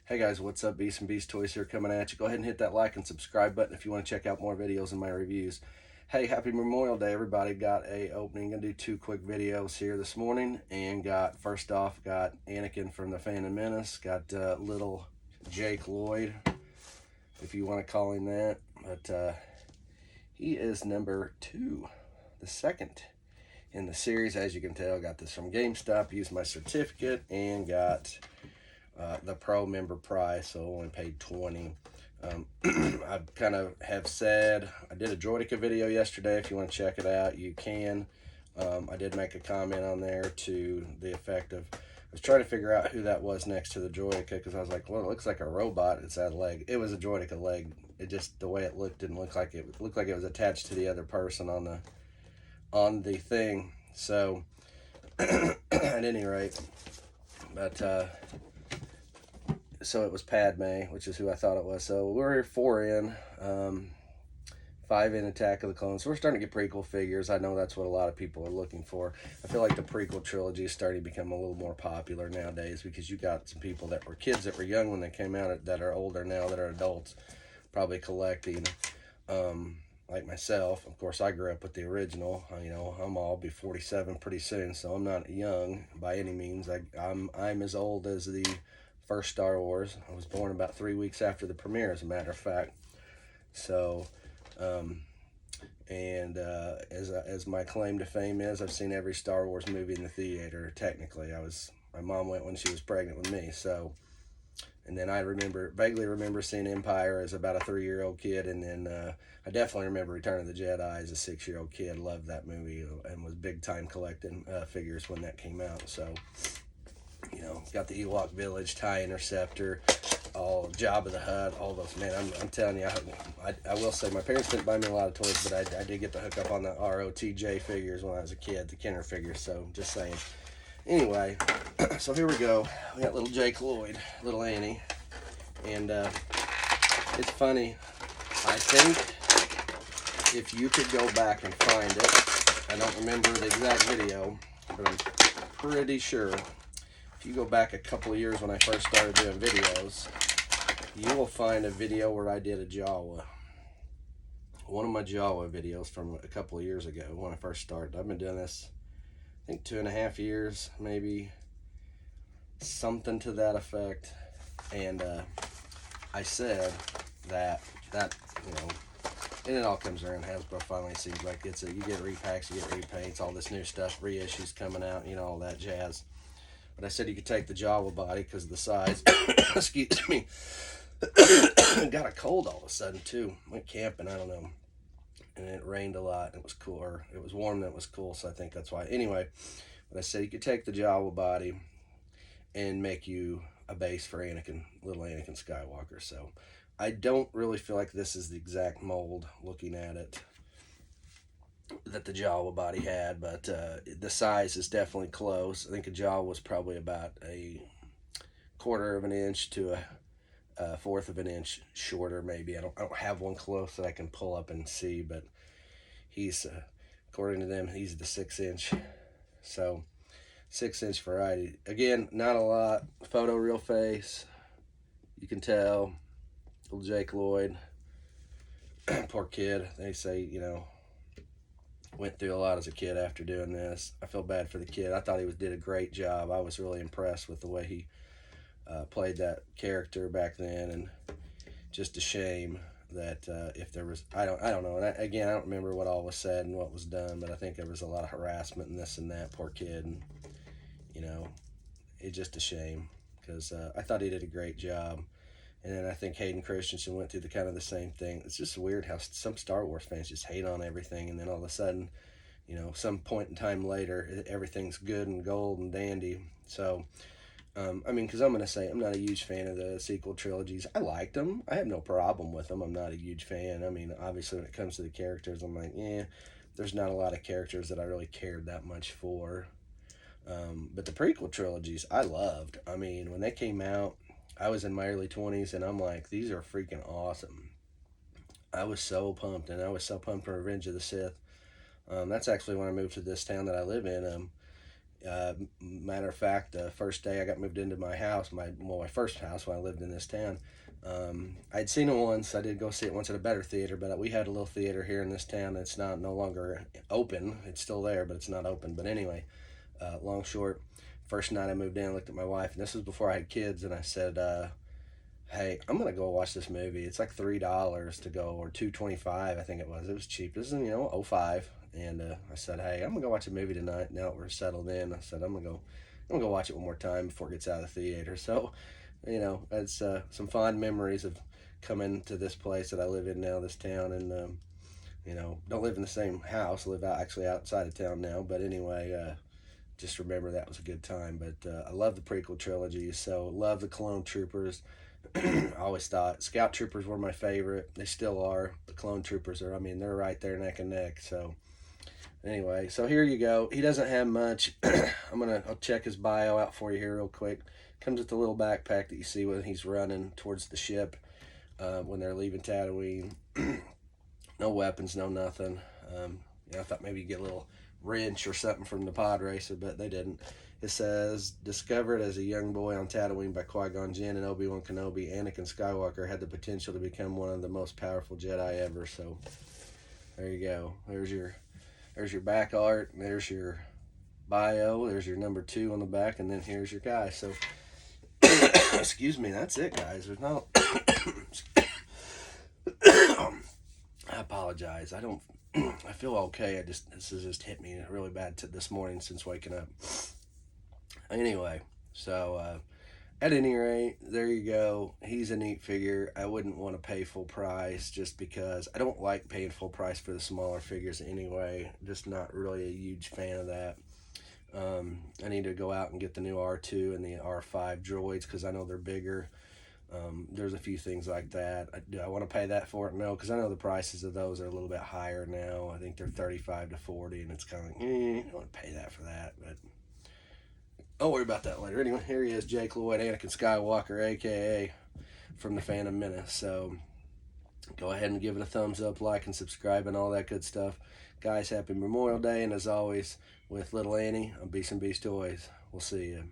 Hey guys, what's up? Beast and Beast Toys here coming at you. Go ahead and hit that like and subscribe button if you want to check out more videos and my reviews. Hey, happy Memorial Day, everybody. Got a opening. Gonna do two quick videos here this morning. And first off, got Anakin from the Phantom Menace. Got little Jake Lloyd, if you want to call him that. But he is number 2, the second in the series. As you can tell, got this from GameStop. Used my certificate and got the pro member price, so only paid $20. I kind of have said, I did a Droideka video yesterday. If you want to check it out, you can. I did make a comment on there to the effect of, I was trying to figure out who that was next to the Droideka, because I was like, well, it looks like a robot. It's that leg. It was a Droideka leg. It just, the way it looked didn't look like it. It looked like it was attached to the other person on the thing. So at any rate, but so it was Padme, which is who I thought it was. So we're 4 in, 5 in Attack of the Clones. So we're starting to get prequel figures. I know that's what a lot of people are looking for. I feel like the prequel trilogy is starting to become a little more popular nowadays, because you got some people that were kids that were young when they came out that are older now, that are adults, probably collecting. Like myself, of course, I grew up with the original. You know, I'll be 47 pretty soon, so I'm not young by any means. I'm as old as the first Star Wars. I was born about 3 weeks after the premiere, as a matter of fact. So, as my claim to fame is, I've seen every Star Wars movie in the theater. Technically, my mom went when she was pregnant with me. So, and then I vaguely remember seeing Empire as about a 3-year-old kid, and then I definitely remember Return of the Jedi as a 6-year-old kid. Loved that movie and was big time collecting figures when that came out. So, you know, got the Ewok Village, TIE Interceptor, all Jabba the Hutt, all those. Man, I'm telling you, I will say my parents didn't buy me a lot of toys, but I did get the hook up on the ROTJ figures when I was a kid, the Kenner figures. So just saying. Anyway, so here we go. We got little Jake Lloyd, little Annie, and it's funny. I think if you could go back and find it, I don't remember the exact video, but I'm pretty sure if you go back a couple of years when I first started doing videos, you will find a video where I did a Jawa. One of my Jawa videos from a couple of years ago when I first started. I've been doing this, I think, 2.5 years, maybe something to that effect. And I said that you know, and it all comes around. Hasbro finally seems like you get repacks, you get repaints, all this new stuff, reissues coming out, you know, all that jazz. But I said you could take the Jawa body because of the size. Excuse me. Got a cold all of a sudden too. Went camping, I don't know, and it rained a lot. It was cool, or it was warm. That was cool. So I think that's why. Anyway, but I said you could take the Jawa body and make you a base for Anakin, little Anakin Skywalker. So I don't really feel like this is the exact mold, looking at it, that the Jawa body had, but the size is definitely close. I think a Jawa was probably about a 1/4 of an inch to a 1/4 of an inch shorter, maybe. I don't have one close that I can pull up and see, but he's according to them, he's the 6-inch. So 6-inch variety. Again, not a lot. Photo real face. You can tell. Little Jake Lloyd. Poor kid. They say, you know, went through a lot as a kid after doing this. I feel bad for the kid. I thought he did a great job. I was really impressed with the way he played that character back then, and just a shame that if there was, I don't know. And again, I don't remember what all was said and what was done, but I think there was a lot of harassment and this and that. Poor kid, and you know, it's just a shame, because I thought he did a great job. And then I think Hayden Christensen went through the same thing. It's just weird how some Star Wars fans just hate on everything, and then all of a sudden, you know, some point in time later, everything's good and gold and dandy. So, I mean, because I'm going to say I'm not a huge fan of the sequel trilogies. I liked them. I have no problem with them. I'm not a huge fan. I mean, obviously, when it comes to the characters, I'm like, there's not a lot of characters that I really cared that much for. But the prequel trilogies, I loved. I mean, when they came out, I was in my early 20s, and I'm like, these are freaking awesome. I was so pumped, and I was so pumped for Revenge of the Sith. That's actually when I moved to this town that I live in. Matter of fact, the first day I got moved into my house, my first house when I lived in this town, I'd seen it once. I did go see it once at a better theater, but we had a little theater here in this town that's no longer open. It's still there, but it's not open. But anyway, long short, first night I moved in, I looked at my wife, and this was before I had kids, and I said, hey, I'm gonna go watch this movie. It's like $3 to go, or $2.25, I think it was. It was cheap. This is '05, and I said, hey, I'm gonna go watch a movie tonight. Now that we're settled in, I said I'm gonna go watch it one more time before it gets out of the theater. So, it's some fond memories of coming to this place that I live in now, this town, and don't live in the same house. I live actually outside of town now, but anyway. Just remember that was a good time. But I love the prequel trilogy, so love the Clone Troopers. I always thought Scout Troopers were my favorite. They still are. The Clone Troopers are, they're right there neck and neck. So anyway, so here you go. He doesn't have much. I'll check his bio out for you here real quick. Comes with the little backpack that you see when he's running towards the ship when they're leaving Tatooine. No weapons, no nothing. I thought maybe you'd get a little wrench or something from the pod racer, but they didn't. It says, discovered as a young boy on Tatooine by Qui-Gon Jinn and Obi-Wan Kenobi, Anakin Skywalker had the potential to become one of the most powerful Jedi ever. So there you go. There's your back art. There's your bio. There's your number 2 on the back, and then here's your guy. So excuse me, that's it, guys. There's no I apologize. I feel okay. This has just hit me really bad this morning since waking up. Anyway, so at any rate, there you go. He's a neat figure. I wouldn't want to pay full price just because I don't like paying full price for the smaller figures anyway. Just not really a huge fan of that. I need to go out and get the new R2 and the R5 droids because I know they're bigger. There's a few things like that. Do I want to pay that for it? No, because I know the prices of those are a little bit higher now. I think they're $35 to $40, and it's kind of like, I don't want to pay that for that. But I'll worry about that later. Anyway, here he is, Jake Lloyd, Anakin Skywalker, a.k.a. from the Phantom Menace. So go ahead and give it a thumbs up, like, and subscribe, and all that good stuff. Guys, happy Memorial Day, and as always, with Little Annie, I'm Beast and Beast Toys. We'll see you.